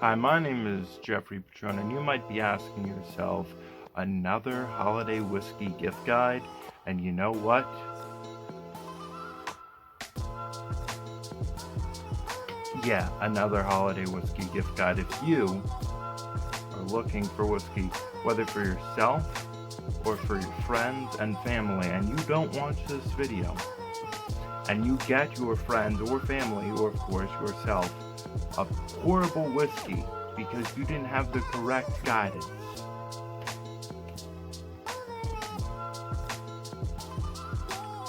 Hi, my name is Jeffery E Petrone, and you might be asking yourself, another holiday whiskey gift guide? And you know what? Yeah, another holiday whiskey gift guide. If you are looking for whiskey, whether for yourself or for your friends and family, and you don't watch this video, and you get your friends or family, or of course yourself, a horrible whiskey because you didn't have the correct guidance,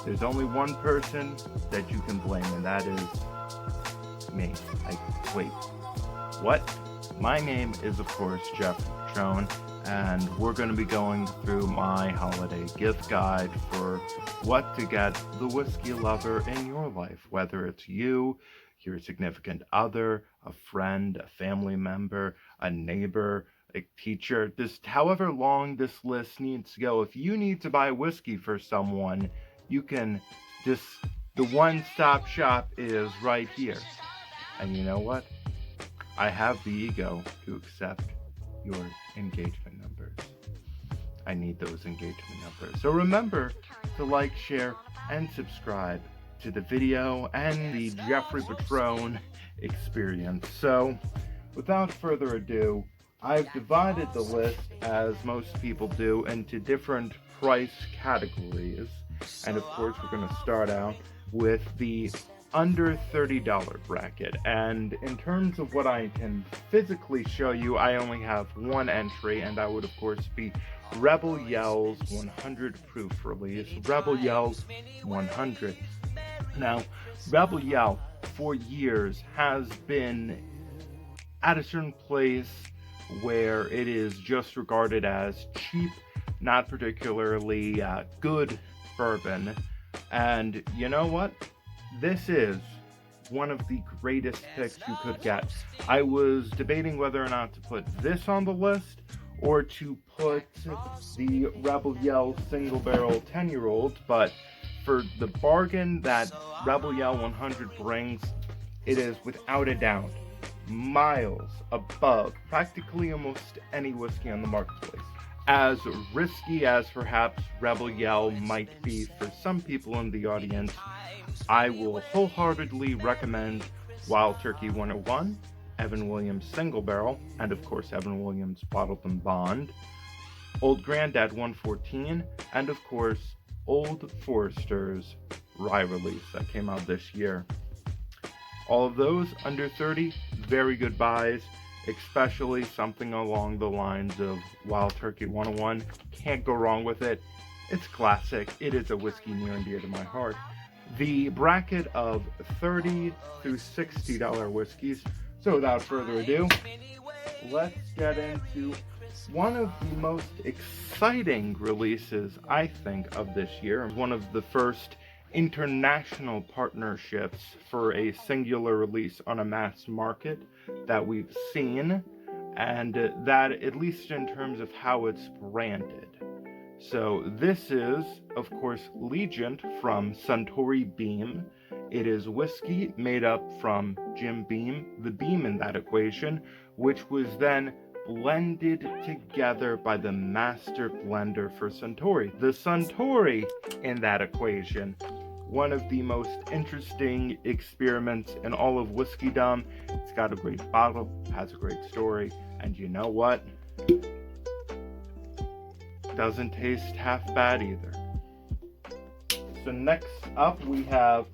there's only one person that you can blame, and that is me. Wait, what? My name is, of course, Jeffery E Petrone, and we're going to be going through my holiday gift guide for what to get the whiskey lover in your life, whether it's you, your significant other, a friend, a family member, a neighbor, a teacher. However long this list needs to go. If you need to buy whiskey for someone, you can the one-stop shop is right here. And you know what? I have the ego to accept your engagement numbers. I need those engagement numbers. So remember to like, share, and subscribe to the video and the Jeffery Petrone experience. So without further ado, I've divided the list, as most people do, into different price categories. And of course, we're going to start out with the under $30 bracket. And in terms of what I can physically show you, I only have one entry, and that would of course be Rebel Yell's 100 proof release, Rebel Yell's 100. Now, Rebel Yell for years has been at a certain place where it is just regarded as cheap, not particularly good bourbon. And you know what? This is one of the greatest picks you could get. I was debating whether or not to put this on the list or to put the Rebel Yell single barrel 10-year-old, but for the bargain that Rebel Yell 100 brings, it is without a doubt miles above practically almost any whiskey on the marketplace. As risky as perhaps Rebel Yell might be for some people in the audience, I will wholeheartedly recommend Wild Turkey 101, Evan Williams Single Barrel, and of course Evan Williams Bottled and Bond, Old Grandad 114, and of course Old Forester's Rye Release that came out this year. All of those under 30, very good buys, especially something along the lines of Wild Turkey 101. Can't go wrong with it. It's classic. It is a whiskey near and dear to my heart. The bracket of $30 through $60 whiskeys. So without further ado, let's get into one of the most exciting releases, I think, of this year. One of the first international partnerships for a singular release on a mass market that we've seen, and that, at least in terms of how it's branded. So this is, of course, Legent from Suntory Beam. It is whiskey made up from Jim Beam, the Beam in that equation, which was then blended together by the master blender for Suntory. The Suntory in that equation, one of the most interesting experiments in all of whiskeydom. It's got a great bottle, has a great story, and you know what? Doesn't taste half bad either. So next up we have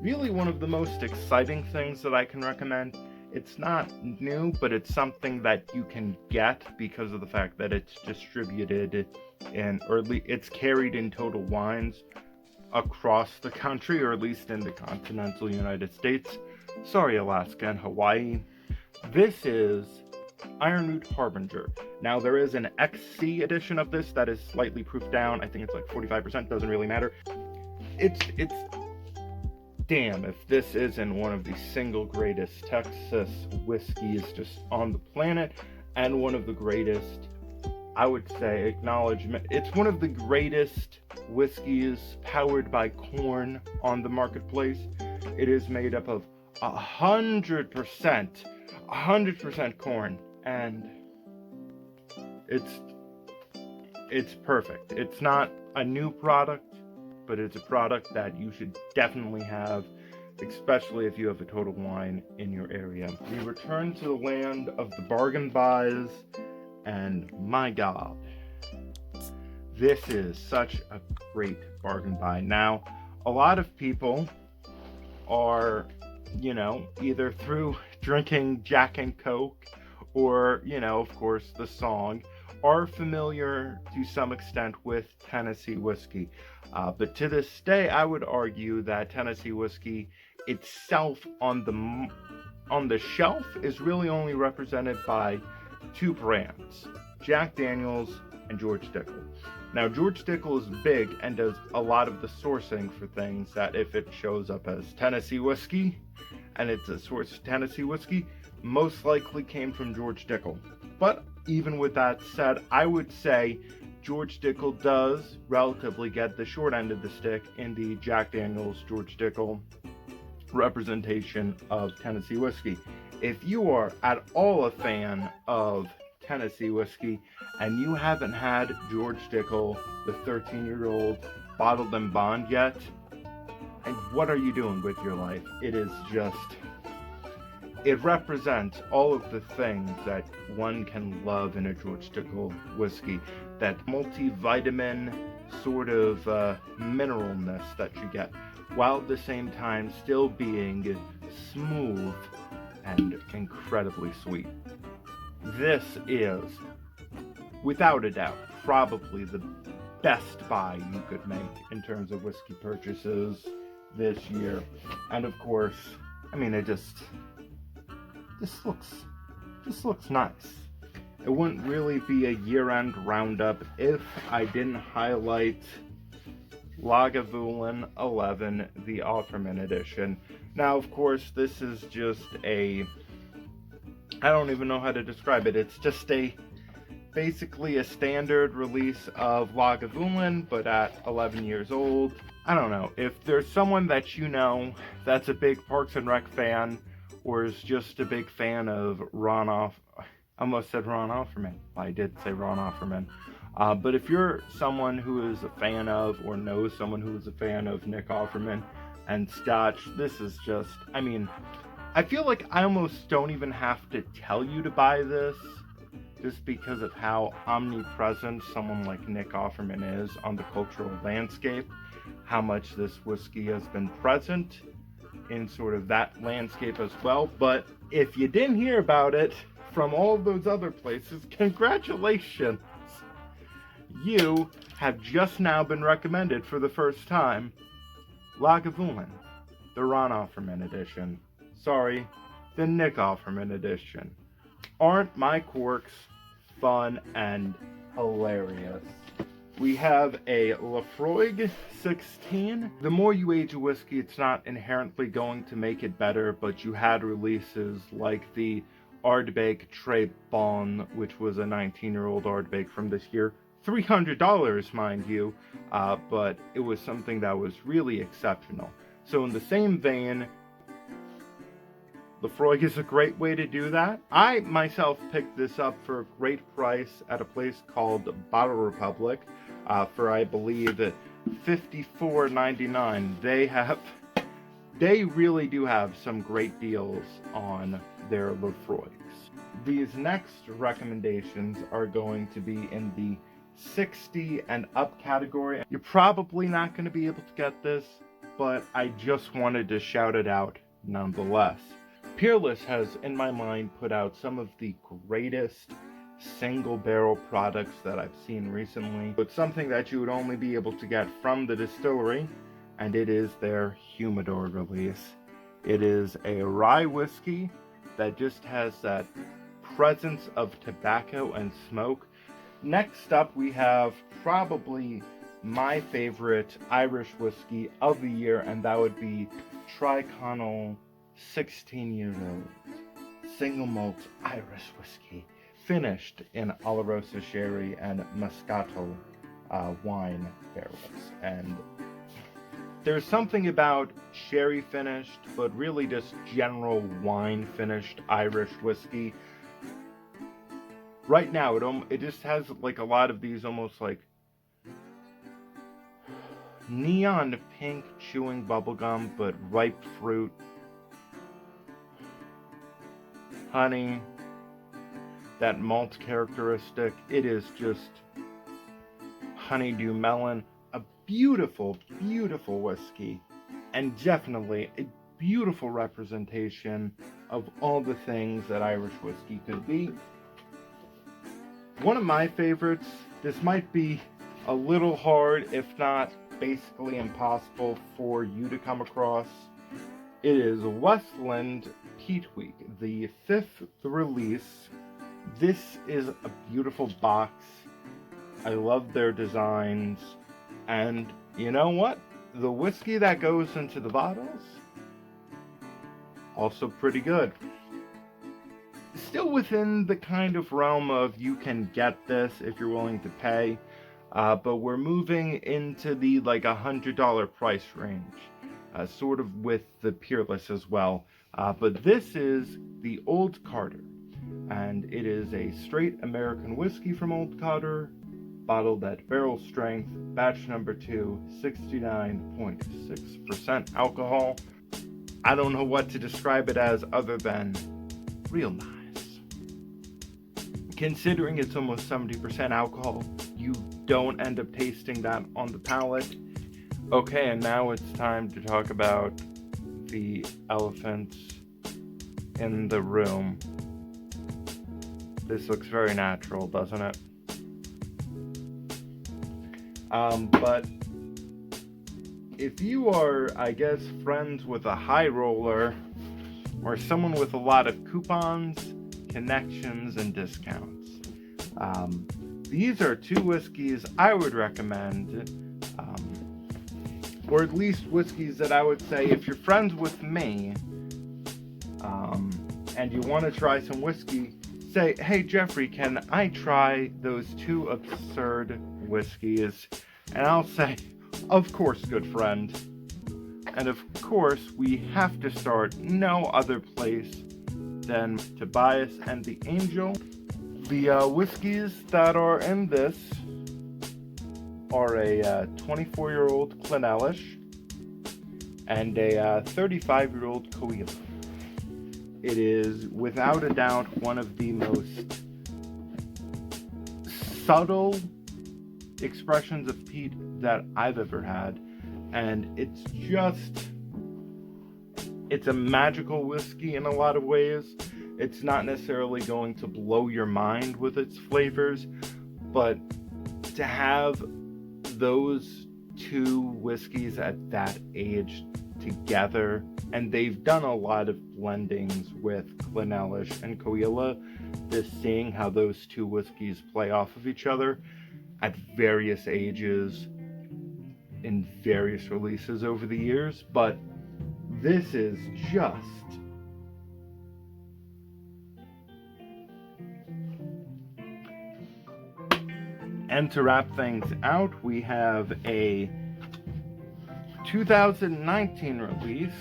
really one of the most exciting things that I can recommend. It's not new, but it's something that you can get because of the fact that it's distributed it's carried in Total Wines across the country, or at least in the continental United States. Sorry, Alaska and Hawaii. This is Ironwood Harbinger. Now, there is an XC edition of this that is slightly proofed down. I think it's like 45%, doesn't really matter. It's damn if this isn't one of the single greatest Texas whiskeys just on the planet, and one of the greatest, I would say, acknowledgement. It's one of the greatest whiskeys powered by corn on the marketplace. It is made up of 100% 100% corn, and it's perfect. It's not a new product, but it's a product that you should definitely have, especially if you have a Total Wine in your area. We return to the land of the bargain buys, and my God, this is such a great bargain buy. Now, a lot of people are, either through drinking Jack and Coke or, of course, the song, are familiar to some extent with Tennessee whiskey. But to this day, I would argue that Tennessee whiskey itself on the shelf is really only represented by two brands, Jack Daniels and George Dickel. Now, George Dickel is big and does a lot of the sourcing for things that if it shows up as Tennessee whiskey and it's a source of Tennessee whiskey, most likely came from George Dickel. But even with that said, I would say George Dickel does relatively get the short end of the stick in the Jack Daniels George Dickel representation of Tennessee whiskey. If you are at all a fan of Tennessee whiskey and you haven't had George Dickel, the 13-year-old bottled and bond yet, and what are you doing with your life? It represents all of the things that one can love in a George Dickel whiskey. That multivitamin sort of mineralness that you get, while at the same time still being smooth and incredibly sweet. This is, without a doubt, probably the best buy you could make in terms of whiskey purchases this year. And of course, it just looks nice. It wouldn't really be a year-end roundup if I didn't highlight Lagavulin 11, the Offerman edition. Now, of course, this is just I don't even know how to describe it. It's just basically a standard release of Lagavulin, but at 11 years old. I don't know. If there's someone that that's a big Parks and Rec fan, or is just a big fan of I almost said Ron Offerman. I did say Ron Offerman. But if you're someone who is a fan of, or knows someone who is a fan of Nick Offerman and Scotch, this is just, I feel like I almost don't even have to tell you to buy this, just because of how omnipresent someone like Nick Offerman is on the cultural landscape, how much this whiskey has been present in sort of that landscape as well. But if you didn't hear about it from all of those other places, congratulations! You have just now been recommended for the first time Lagavulin, the Ron Offerman edition. Sorry, the Nick Offerman edition. Aren't my corks fun and hilarious? We have a Laphroaig 16. The more you age a whiskey, it's not inherently going to make it better, but you had releases like the Ardbeg Très Bon, which was a 19-year-old Ardbeg from this year. $300, mind you, but it was something that was really exceptional. So in the same vein, Laphroaig is a great way to do that. I myself picked this up for a great price at a place called Bottle Republic for, I believe, $54.99. They really do have some great deals on their Laphroaigs. These next recommendations are going to be in the 60 and up category. You're probably not going to be able to get this, but I just wanted to shout it out nonetheless. Peerless has, in my mind, put out some of the greatest single barrel products that I've seen recently. It's something that you would only be able to get from the distillery, and it is their Humidor release. It is a rye whiskey that just has that presence of tobacco and smoke. Next up, we have probably my favorite Irish whiskey of the year, and that would be Tyrconnell 16-year-old single malt Irish whiskey, finished in Oloroso sherry and Moscato wine barrels. And there's something about sherry finished, but really just general wine finished Irish whiskey. Right now, it just has like a lot of these almost like neon pink chewing bubblegum, but ripe fruit, honey, that malt characteristic. It is just honeydew melon. A beautiful, beautiful whiskey, and definitely a beautiful representation of all the things that Irish whiskey could be. One of my favorites, this might be a little hard, if not basically impossible for you to come across. It is Westland Peatweek, the 5th release. This is a beautiful box. I love their designs. And you know what? The whiskey that goes into the bottles, also pretty good. Still within the kind of realm of you can get this if you're willing to pay, but we're moving into the like $100 price range, sort of with the Peerless as well. But this is the Old Carter, and it is a straight American whiskey from Old Carter, bottled at barrel strength, batch number 2, 69.6% alcohol. I don't know what to describe it as other than real nice. Considering it's almost 70% alcohol, you don't end up tasting that on the palate. Okay, and now it's time to talk about the elephant in the room. This looks very natural, doesn't it? But if you are, I guess, friends with a high roller or someone with a lot of coupons, connections, and discounts, these are two whiskeys I would recommend, or at least whiskeys that I would say if you're friends with me, and you want to try some whiskey, say, hey Jeffrey, can I try those two absurd whiskeys? And I'll say, of course, good friend. And of course, we have to start no other place than Tobias and the Angel. The whiskeys that are in this are a 24-year-old Clonelish and a 35-year-old Coila. It is, without a doubt, one of the most subtle expressions of peat that I've ever had. And it's a magical whiskey in a lot of ways. It's not necessarily going to blow your mind with its flavors, but to have those two whiskeys at that age together, and they've done a lot of blendings with Clonelish and Coila, just seeing how those two whiskeys play off of each other at various ages in various releases over the years. But this is just and to wrap things out, we have a 2019 release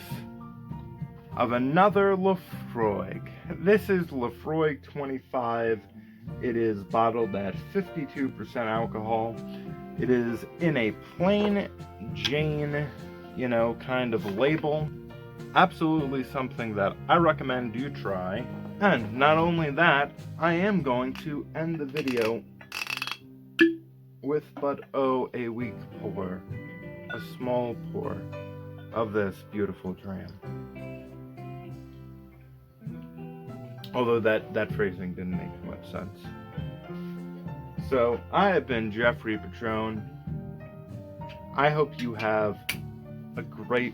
of another Laphroaig. This is Laphroaig 25. It is bottled at 52% alcohol. It is in a plain Jane, kind of label. Absolutely something that I recommend you try. And not only that, I am going to end the video with but a weak pour, a small pour of this beautiful dram. Although that phrasing didn't make much sense. So, I have been Jeffery E Petrone. I hope you have a great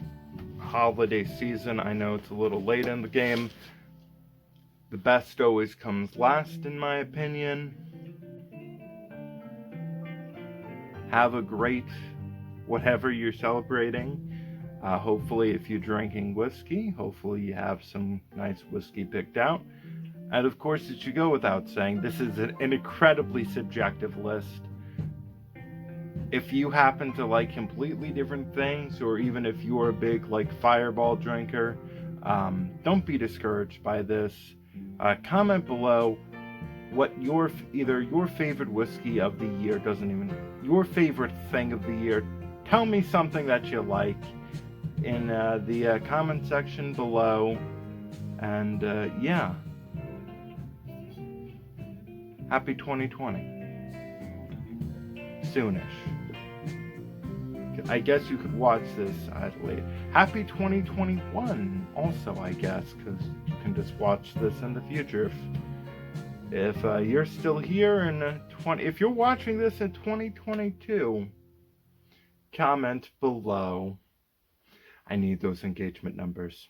holiday season. I know it's a little late in the game. The best always comes last, in my opinion. Have a great whatever you're celebrating. Hopefully, if you're drinking whiskey, hopefully you have some nice whiskey picked out. And of course, it should go without saying, this is an incredibly subjective list. if you happen to like completely different things, or even if you're a big like Fireball drinker, don't be discouraged by this. Comment below what either your favorite whiskey of the year, your favorite thing of the year. Tell me something that you like in the comment section below. And yeah, happy 2020. Soonish. I guess you could watch this later. Happy 2021 also, I guess, because you can just watch this in the future. If you're still here in if you're watching this in 2022, comment below. I need those engagement numbers.